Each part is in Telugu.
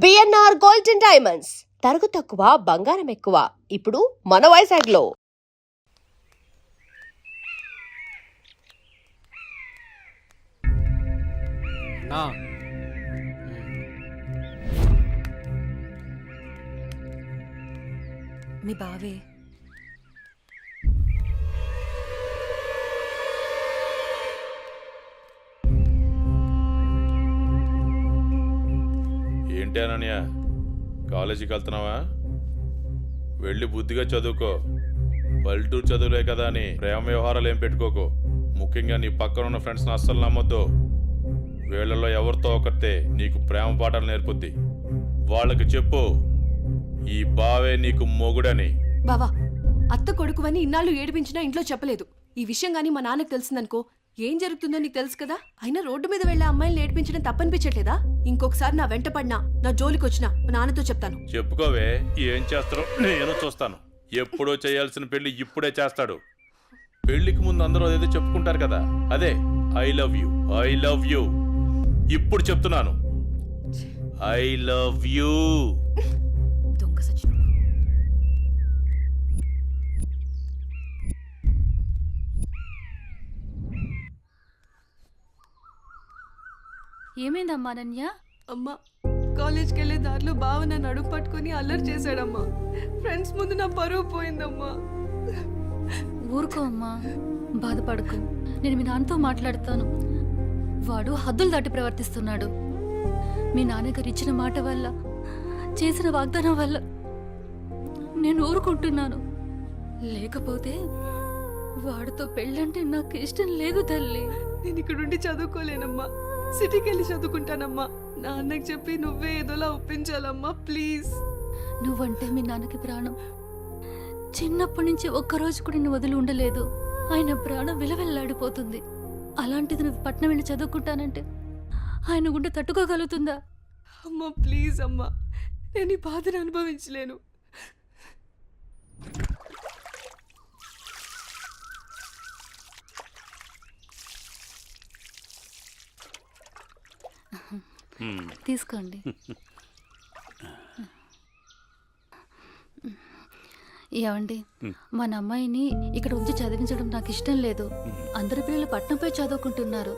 బిఎన్ఆర్ గోల్డ్ అండ్ డైమండ్స్ తరుగు తక్కువ బంగారం ఎక్కువ. ఇప్పుడు మన వైజాగ్లో. మీ బావే ఏంటి అనన్య, కాలేజీకి వెళ్తున్నావా? వెళ్ళి బుద్ధిగా చదువుకో. పల్లెటూరు చదువులే కదా అని ప్రేమ వ్యవహారాలు ఏం పెట్టుకోకు. ముఖ్యంగా నీ పక్కన ఉన్న ఫ్రెండ్స్ని అస్సలు నమ్మొద్దు. వీళ్ళల్లో ఎవరితో ఒకరితే నీకు ప్రేమ పాఠాలు నేర్పుద్ది. వాళ్ళకి చెప్పు ఈ బావే నీకు మొగుడని. బావా, అత్త కొడుకువని ఇన్నాళ్ళు ఏడిపించినా ఇంట్లో చెప్పలేదు. ఈ విషయం గానీ మా నాన్నకు తెలిసిందనుకో ఏం జరుగుతుందో నీకు తెలుసు కదా. అయినా రోడ్డు మీద వెళ్లే అమ్మాయిని ఏడిపించడం తప్పనిపించట్లేదా? ఇంకొకసారి నా వెంట పడినా, నా జోలికి వచ్చినా మా నాన్నతో చెప్తాను. చెప్పుకోవే, ఏం చేస్తారో నేను చూస్తాను. ఎప్పుడో చేయాల్సిన పెళ్లి ఇప్పుడే చేస్తాడు. పెళ్లికి ముందు అందరూ అదేదో చెప్పుకుంటారు కదా, అదే I love you, I love you. ఇప్పుడు చెప్తున్నాను, ఐ లవ్ యూ. దొంగ సచ్చినోడు. ఏమైందమ్మా అనన్య? అమ్మా, కాలేజ్కి వెళ్లే దారిలో బావ నన్ను అడుగు పట్టుకుని అల్లరి చేశాడమ్మా. ఫ్రెండ్స్ ముందు నా పరువు పోయిందమ్మా. ఊరుకో అమ్మా, బాధపడకు. నేను మీ నాన్నతో మాట్లాడతాను. వాడు హద్దులు దాటి ప్రవర్తిస్తున్నాడు. మీ నాన్నగారు ఇచ్చిన మాట వల్ల, చేసిన వాగ్దానం వల్ల నేను ఊరుకుంటున్నాను. లేకపోతే వాడితో పెళ్ళంటే నాకు ఇష్టం లేదు తల్లి. నేను ఇక్కడుండి చదువుకోలేనమ్మా, సిటీకి వెళ్ళి చదువుకుంటానమ్మా. నాన్నకి చెప్పి నువ్వే ఏదోలా ఒప్పించాలమ్మా, ప్లీజ్. నువ్వంటే మీ నాన్నకి ప్రాణం. చిన్నప్పటి నుంచి ఒక్కరోజు కూడా నేను వదిలి ఉండలేదు. ఆయన ప్రాణం విలవెల్లాడిపోతుంది. అలాంటిది నువ్వు పట్నం వెళ్ళి చదువుకుంటానంటే ఆయన గుండె తట్టుకోగలుగుతుందా? అమ్మా ప్లీజ్ అమ్మా, నేను ఈ బాధను అనుభవించలేను. తీసుకోండి. ఏమండి, మన అమ్మాయిని ఇక్కడ ఉంచి చదివించడం నాకు ఇష్టం లేదు. అందరి పిల్లలు పట్నంపై చదువుకుంటున్నారు.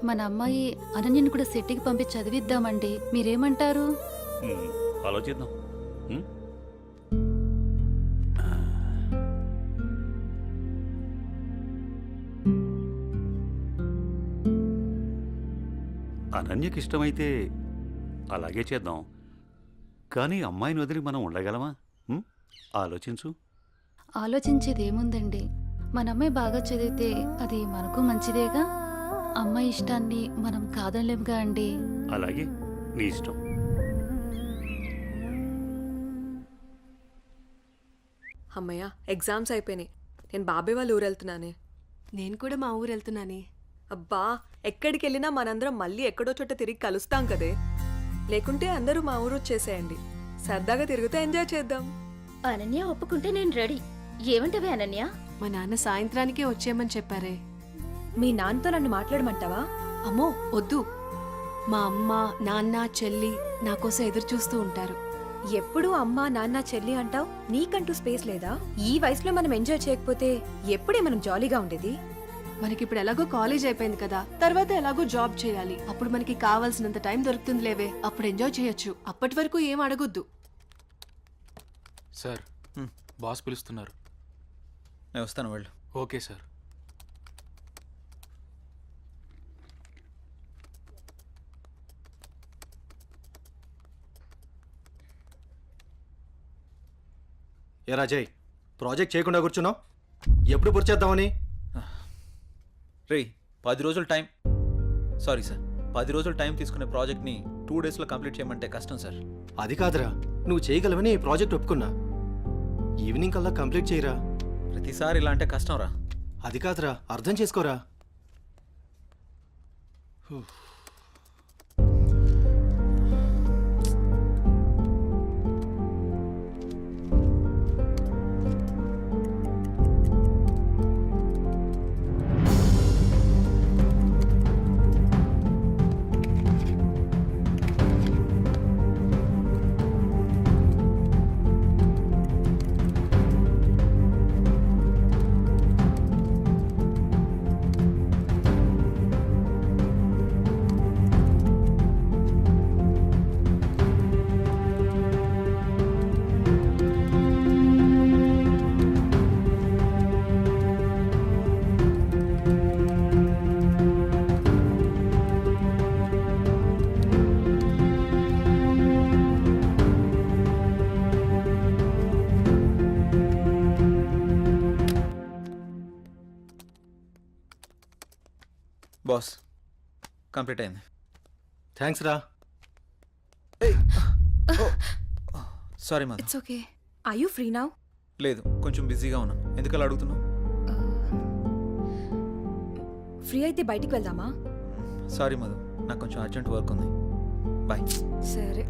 మన అమ్మాయి అనన్యని కూడా సిటీకి పంపించి చదివిద్దామండి. మీరేమంటారు? ఆలోచిద్దాం. అనన్యకి ఇష్టమైతే అలాగే చేద్దాం. కానీ అమ్మాయిని వదిలి మనం ఉండగలమా? ఆలోచించు. ఆలోచించేది ఏముందండి, మన అమ్మాయి బాగా చదివితే అది మనకు మంచిదేగా. అమ్మాయి ఇష్టాన్ని మనం కాదనలేముగా అండి. అలాగే, నీ ఇష్టం. అమ్మయ్య, ఎగ్జామ్స్ అయిపోయినాయి. నేను బాబాయ్ వాళ్ళ ఊరు వెళ్తున్నానే. నేను కూడా మా ఊరు వెళ్తున్నానే. అబ్బా, ఎక్కడికి వెళ్ళినా మనందరం మళ్ళీ ఎక్కడో చోట తిరిగి కలుస్తాం కదే. లేకుంటే అందరూ మా ఊరు వచ్చేసేయండి. సరదాగా తిరుగుతూ ఎంజాయ్ చేద్దాం. అనన్య ఒప్పుకుంటే నేను రెడీ. ఏమంటవే అనన్య? మా నాన్న సాయంత్రానికే వచ్చేయమని చెప్పారే. మీ నాన్నతో నన్ను మాట్లాడమంటావా? అమ్మో వద్దు. మా అమ్మ, నాన్న, చెల్లి నా కోసం ఎదురు చూస్తూ ఉంటారు. ఎప్పుడూ అమ్మ, నాన్న, చెల్లి అంటావు. నీకంటూ స్పేస్ లేదా? ఈ వయసులో మనం ఎంజాయ్ చేయకపోతే ఎప్పుడే మనం జాలీగా ఉండేది? మనకిప్పుడు ఎలాగో కాలేజ్ అయిపోయింది కదా, తర్వాత ఎలాగో జాబ్ చేయాలి. అప్పుడు మనకి కావాల్సినంత టైం దొరుకుతుంది లేవే, అప్పుడు ఎంజాయ్ చేయొచ్చు. అప్పటి వరకు ఏం అడగొద్దు. సార్, బాస్ పిలుస్తున్నారు. నేను వస్తాను, వెళ్ళు. Okay sir. ఏ రాజయ్, ప్రాజెక్ట్ చేయకుండా కూర్చున్నావు? ఎప్పుడు పూర్తి చేద్దామని? రే, 10 రోజులు టైం. సారీ సార్, 10 రోజులు టైం తీసుకునే ప్రాజెక్ట్ని 2 డేస్లో కంప్లీట్ చేయమంటే కష్టం సార్. అది కాదురా, నువ్వు చేయగలవని ఈ ప్రాజెక్ట్ ఒప్పుకున్నా. ఈవినింగ్ కల్లా కంప్లీట్ చేయరా. ప్రతిసారి ఇలా అంటే కష్టం రా. అది కాదురా, అర్థం చేసుకోరా. బాస్ కంప్లీట్ అయింది. థ్యాంక్స్ రా. Sorry Madhu. It's okay. I you free now? లేదు, కొంచెం బిజీగా ఉన్నాను. ఎందుకు అలా అడుగుతున్నావు? ఫ్రీ అయితే బయటికి వెళ్దామా? సారీ మధు, నాకు కొంచెం అర్జెంట్ వర్క్ ఉంది. బాయ్. సరే.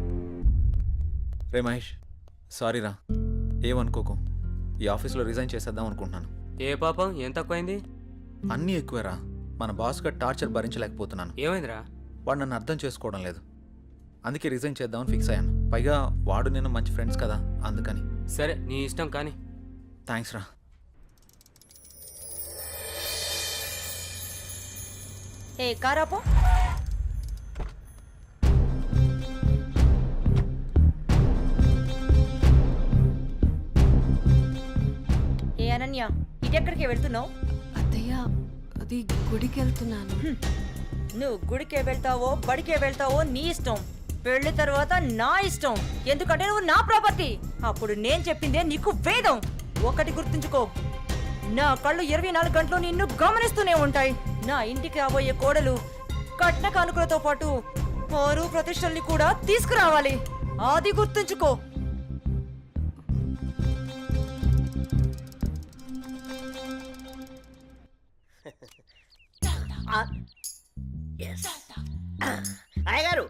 రే మహేష్, సారీ రా, ఏమనుకోకు. ఈ ఆఫీస్లో రిజైన్ చేసేద్దాం అనుకుంటున్నాను. ఏ పాపం ఏం తక్కువైంది? అన్నీ ఎక్కువేరా. మన బాస్గా టార్చర్ భరించలేకపోతున్నాను. ఏమైందిరా? వాడు నన్ను అర్థం చేసుకోవడం లేదు. అందుకే రిజైన్ చేద్దామని ఫిక్స్ అయ్యాను. పైగా వాడు నేను మంచి ఫ్రెండ్స్ కదా, అందుకని. సరే నీ ఇష్టం కానీ. థ్యాంక్స్ రా. ఏ కారాపో ఏ అనన్య, ఇటెక్కడికి వెళ్తున్నావు? అత్తయ్య అది గుడికి వెళ్తున్నాను. నువ్వు గుడికే వెళ్తావో బడికే వెళ్తావో నీ ఇష్టం. పెళ్లి తర్వాత నా ఇష్టం. ఎందుకంటే నువ్వు నా ప్రాపర్టీ. అప్పుడు నేను చెప్పిందే నీకు వేదం. ఒకటి గుర్తుంచుకో, నా కళ్ళు 24 గంటలు నిన్ను గమనిస్తూనే ఉంటాయి. నా ఇంటికి రాబోయే కోడలు కట్న కానుకలతో పాటు పరువు ప్రతిష్టల్ని కూడా తీసుకురావాలి. అది గుర్తుంచుకో. అయ్యగారు,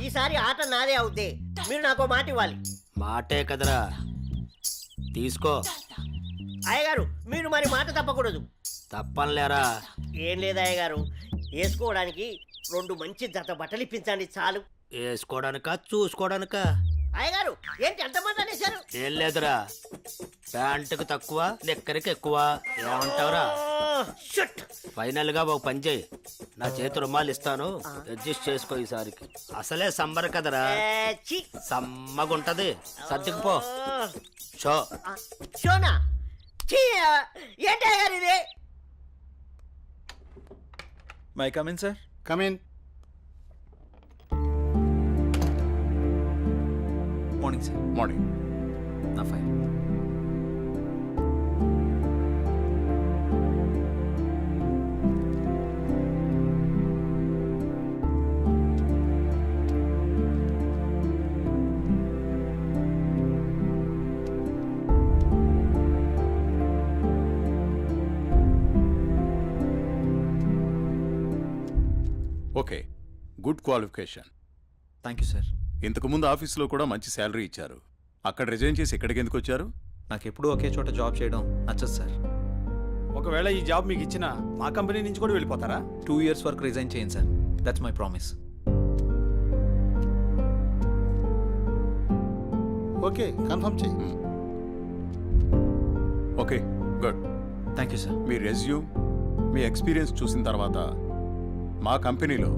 ఈసారి ఆట నాదే అవుద్ది. మీరు నాకు మాట ఇవ్వాలి. మాటే కదరా, తీసుకో. అయ్యగారు, మీరు మరి మాట తప్పకూడదు. తప్పనిలేరా? ఏం లేదు అయ్యగారు, వేసుకోవడానికి 2 మంచి జత బట్టలు ఇప్పించండి చాలు. వేసుకోవడానికా చూసుకోవడానికా? అయ్యగారు, ఏంటి ఎంతమంది అనేశారు? ఏం లేదురా, ప్యాంటుకు తక్కువ నిక్కరికి ఎక్కువ. ఏమంటావురా? షుట్. ఫైనల్ గా ఒక పని చేయి, నా చేతి రుమాలు ఇస్తాను, అడ్జస్ట్ చేసుకో. ఈసారికి అసలే సమ్మర్ కదరా, ఛీ. సమ్మగుంటది. సర్దుకుపో. షో షోనా? ఛీ, ఏంటి అయ్యగారు ఇది? May come in sir. Come in. Morning sir. Morning. నా fine. Okay, good qualification. Thank you sir. ఇంతకుముందు ఆఫీస్లో కూడా మంచి శాలరీ ఇచ్చారు. అక్కడ రిజైన్ చేసి ఇక్కడికి ఎందుకు వచ్చారు? నాకు ఎప్పుడూ ఒకే చోట జాబ్ చేయడం నచ్చదు సార్. ఒకవేళ ఈ జాబ్ మీకు ఇచ్చిన మా కంపెనీ నుంచి కూడా వెళ్ళిపోతారా? 2 years వరకు రిజైన్ చేయండి sir. That's my promise. Okay, confirm చేయి. Okay, good. Thank you sir. మీ రెజ్యూమ్, మీ ఎక్స్పీరియన్స్ చూసిన తర్వాత మా కంపెనీలో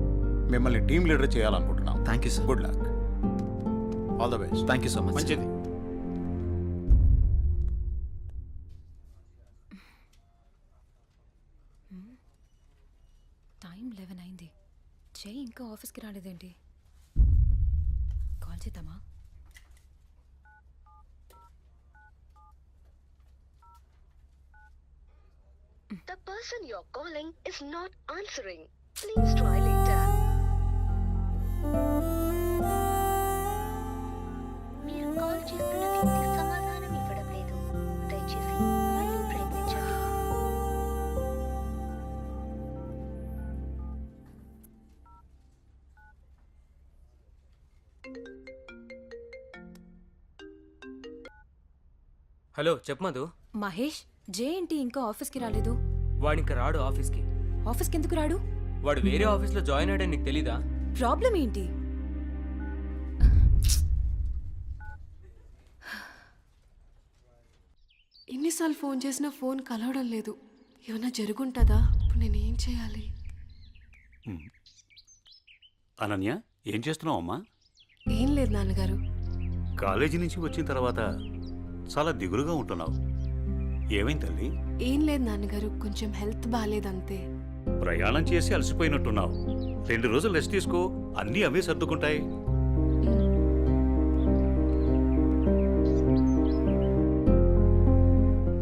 మిమ్మల్ని టీమ్ లీడర్ చేయాలనుకుంటున్నాం. Thank you sir. Good luck. All the best. Thank you so much. మంచిది. టైం 11 అయింది. చెయ్యి ఇంకా ఆఫీస్కి రాలేదేంటి? కాల్ చేద్దామా? The person you're calling is not answering. Please try later. మీరు కాల్ చేస్తున్న వ్యక్తి సమాధానం ఇవ్వడం లేదు. దయచేసి మళ్ళీ ప్రయత్నించండి. హలో చెప్పు మధు. మహేష్, జే ఏంటి ఇంకా ఆఫీస్కి రాలేదు? వాడు ఇంకా రాడు ఆఫీస్కి. ఆఫీస్కి ఎందుకు రాడు? వాడు వేరే ఆఫీస్లో జాయిన్ అయ్యాడని నీకు తెలీదా? ప్రాబ్లం ఏంటి? ఎన్నిసార్లు ఫోన్ చేసినా ఫోన్ కలవడం లేదు. ఏమైనా జరుగుంటుందా? ఇప్పుడు నేనేం చేయాలి? అనన్య, ఏం చేస్తున్నావు అమ్మా? ఏం లేదు నాన్నగారు. కాలేజీ నుంచి వచ్చిన తర్వాత చాలా దిగులుగా ఉంటున్నావు. ఏమైంది తల్లి? ఏం లేదు నాన్నగారు, కొంచెం హెల్త్ బాగాలేదంతే. ప్రయాణం చేసి అలసిపోయినట్టున్నావు. 2 రోజులు రెస్ట్ తీసుకో, అన్నీ అవే సర్దుకుంటాయి.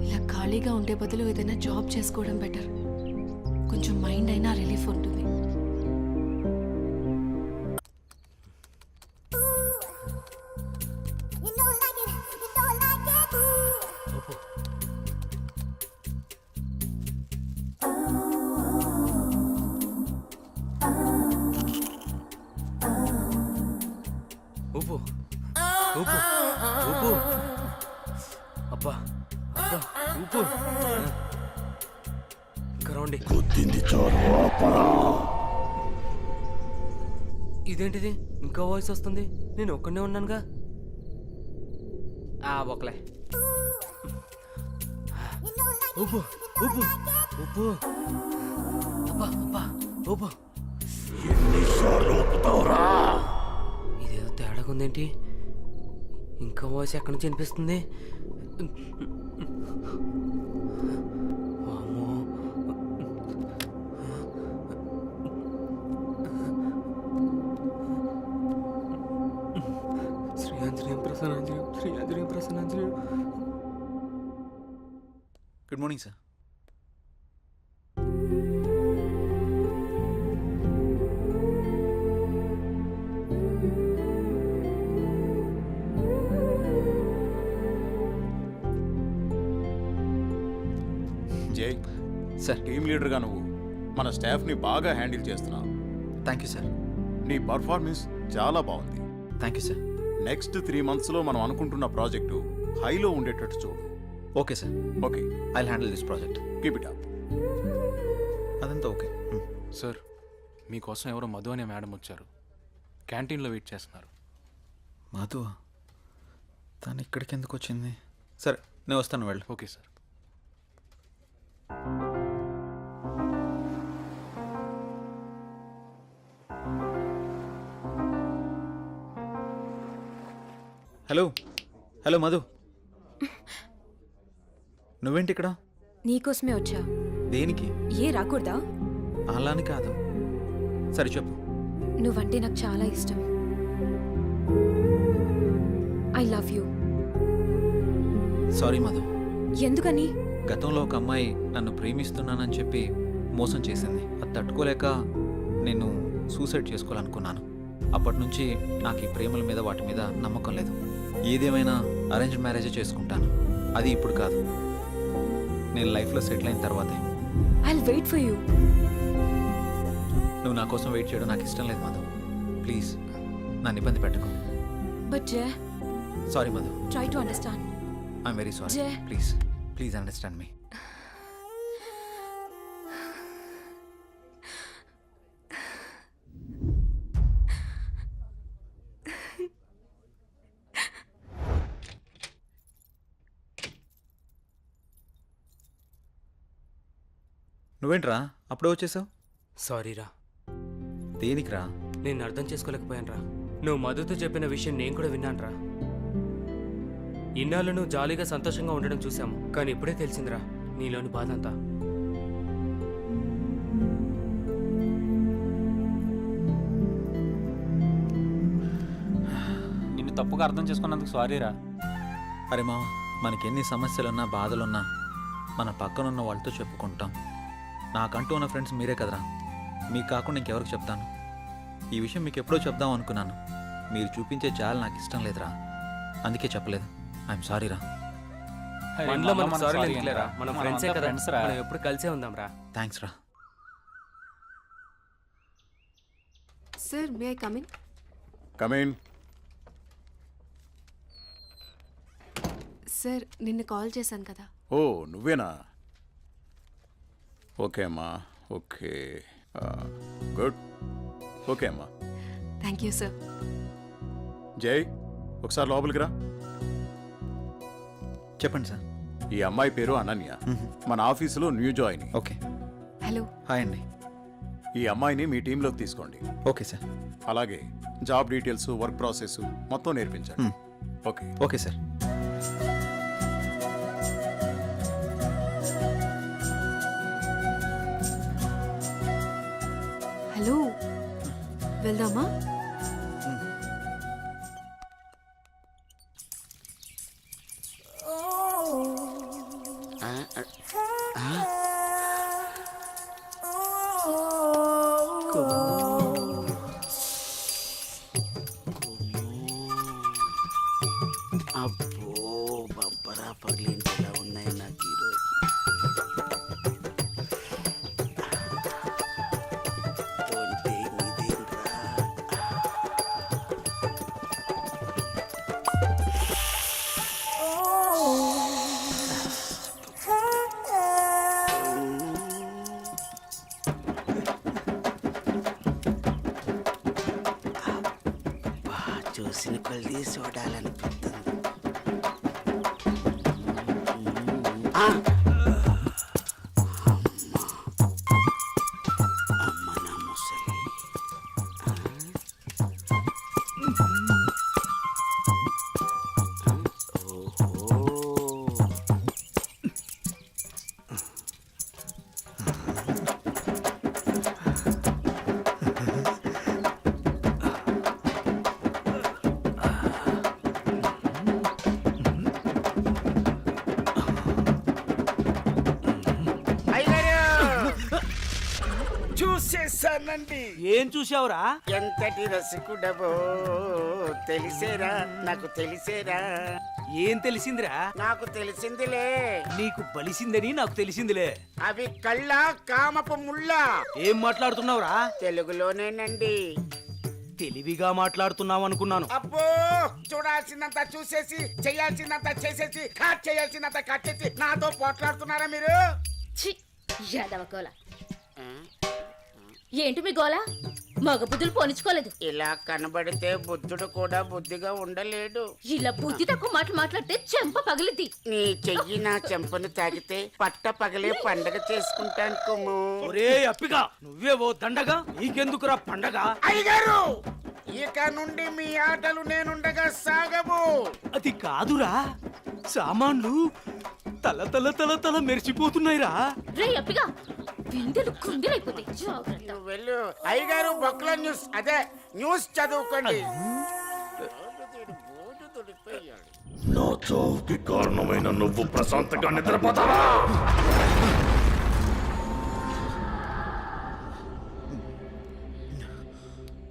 ఇలా ఖాళీగా ఉండే బదులు ఏదైనా జాబ్ చేసుకోవడం బెటర్. కొంచెం కొంచెం మైండ్ అయినా రిలీఫ్ ఉంటుంది. ఊపు ఊపు ఊపు అబ్బా అబ్బా ఊపు ఇంకా రౌండి. ఇదేంటిది ఇంకా వాయిస్ వస్తుంది? నేను ఒక్కనే ఉన్నానుగా. ఒకలే ఊపు ఊపు ఊపు అబ్బా అబ్బా ఊపు. ఇదేదో తేడాగా ఉందేంటి? ఇంకా వాయిస్ ఎక్కడి నుంచి వినిపిస్తుంది? వామ్మో. శ్రీ ఆంజనేయం ప్రసన్నాంజనేయం, శ్రీ ఆంజనేయం ప్రసన్నాంజనేయం. Good morning sir. Jai sir. Team లీడర్గా నువ్వు మన స్టాఫ్ని బాగా హ్యాండిల్ చేస్తున్నావు. Thank you sir. నీ పర్ఫార్మెన్స్ చాలా బాగుంది. Thank you sir. నెక్స్ట్ 3 monthsలో మనం అనుకుంటున్న ప్రాజెక్టు హైలో ఉండేటట్టు చూడు. Okay sir. Okay, I handle this project. Keep it up. అదంతా ఓకే. సార్, మీకోసం ఎవరో మధు అనే మేడం వచ్చారు. క్యాంటీన్లో వెయిట్ చేస్తున్నారు. మధు తను ఇక్కడికి ఎందుకు వచ్చింది? సరే, నేను వస్తాను, వెళ్ళు. Okay sir. Hello hello Madhu, నువ్వేంటి ఇక్కడ? నీకోసమే వచ్చా. దేనికి? ఏ రాకూడదా? అలాని కాదు. సరే చెప్పు. నువ్వంటే నాకు చాలా ఇష్టం. I love you. Sorry Madhu. ఎందుకని? గతంలో ఒక అమ్మాయి నన్ను ప్రేమిస్తున్నానని చెప్పి మోసం చేసింది. అది తట్టుకోలేక నేను సూసైడ్ చేసుకోవాలనుకున్నాను. అప్పటి నుంచి నాకు ఈ ప్రేమల మీద వాటి మీద నమ్మకం లేదు. ఏదేమైనా అరేంజ్ మ్యారేజే చేసుకుంటాను. అది ఇప్పుడు కాదు, నేను లైఫ్లో సెటిల్ అయిన తర్వాతే. I'll wait for you. నువ్వు నా కోసం వెయిట్ చేయడం నాకు ఇష్టం లేదు మధు. ప్లీజ్ నన్ను ఇబ్బంది పెట్టకు. But Jay, sorry Madhu. Try to understand. I'm very sorry. Jay. Please please understand me. నువ్వేంట్రా అప్పుడే వచ్చేసావు? సారీరా. దేనికిరా? నేను అర్థం చేసుకోలేకపోయానురా. నువ్వు మధుతో చెప్పిన విషయం నేను కూడా విన్నానురా. ఇన్నాళ్ళు నువ్వు జాలీగా సంతోషంగా ఉండడం చూసాము, కానీ ఇప్పుడే తెలిసిందిరా నీలోని బాధ అంతా. నిన్ను తప్పుగా అర్థం చేసుకున్నందుకు సారీరా. అరే మామ, మనకెన్ని సమస్యలున్నా బాధలున్నా మన పక్కనున్న వాళ్ళతో చెప్పుకుంటాం. నాకంటూ ఉన్న ఫ్రెండ్స్ మీరే కదరా. మీకు కాకుండా ఇంకెవరికి చెప్తాను? ఈ విషయం మీకు ఎప్పుడో చెప్దాం అనుకున్నాను. మీరు చూపించే జాలి నాకు ఇష్టం లేదురా, అందుకే చెప్పలేదు. ఐఎమ్ సారీ రా. మనలో మనం సారీ ఎందుకులేరా, మనం ఫ్రెండ్సే కదా, మనం ఎప్పుడు కలిసే ఉందాం రా. థ్యాంక్స్ రా. Sir, may I come in? Come in. Sir, నిన్న కాల్ చేశాను కదా. ఓ నువ్వేనా? ఓకే అమ్మా, ఓకే, గుడ్. ఓకే అమ్మా. Thank you sir. జై, ఒకసారి లోపలికి రా. చెప్పండి సార్. ఈ అమ్మాయి పేరు అనన్య, మన ఆఫీసులో new join. Okay. Hello. Hi అండి. ఈ అమ్మాయిని మీ టీంలోకి తీసుకోండి. Okay sir. అలాగే జాబ్ డీటెయిల్స్, వర్క్ ప్రాసెస్ మొత్తం నేర్పించండి. ఓకే. Okay sir. హలో, వెళ్దామా? పగిలించేలా ఉన్నాయి నాకు ఈరోజు. తోంటే ఇదేంట్రా? చూసిన కొద్ది చూడాలనిపిస్తుంది. ఆ! అమ్మ నా ముసలి. ఓహో. చూసేసానండి. ఏం చూసావురా? ఎంతటి రసికుడవో తెలిసేరా, నాకు తెలిసేరా. ఏం తెలిసిందిరా? నాకు తెలిసిందిలే. నీకు బలిసిందని నాకు తెలిసిందిలే. అవి కళ్ళ కామపు ముళ్ళ. ఏం మాట్లాడుతున్నావురా? తెలుగులోనేనండి. తెలివిగా మాట్లాడుతున్నావు అనుకున్నాను. అబ్బో, చూడాల్సిందంతా చూసేసి చేయాల్సిందంతా చేసేసి కట్ చేయాల్సిందంతా కట్ చేసి నాతో పోట్లాడుతున్నారా మీరు? యాదవ ఏంటి మీ గోల? మగ బుద్ధులు పోనిచ్చుకోలేదు. ఇలా కనబడితే బుద్ధుడు కూడా బుద్ధిగా ఉండలేడు. ఇలా బుద్ధి తక్కువ మాటలు మాట్లాడితే చెంప పగిలిద్ది. నీ చెయ్యి నా చెంపను తాకితే పట్ట పగలే పండగ చేసుకుంటాను కుమ్ము. ఒరే అప్పిగా, నువ్వే ఓ దండగా, నీకెందుకురా పండగ? అయ్యగారు, ఇక నుండి మీ ఆటలు నేనుండగా సాగవు. అది కాదురా, సామాన్లు తల తల తల తల మెరిసిపోతున్నాయిరా. రే అప్పిగా, బిందెలు కుంగిలైపోతాయి. జాగ్రత్త. నువ్వు వెళ్ళు. అయ్యగారు, బొక్కల న్యూస్, అదే న్యూస్ చదువుకోండి. నా చావుకి కారణమైన నువ్వు ప్రశాంతంగా నిద్రపోతావా?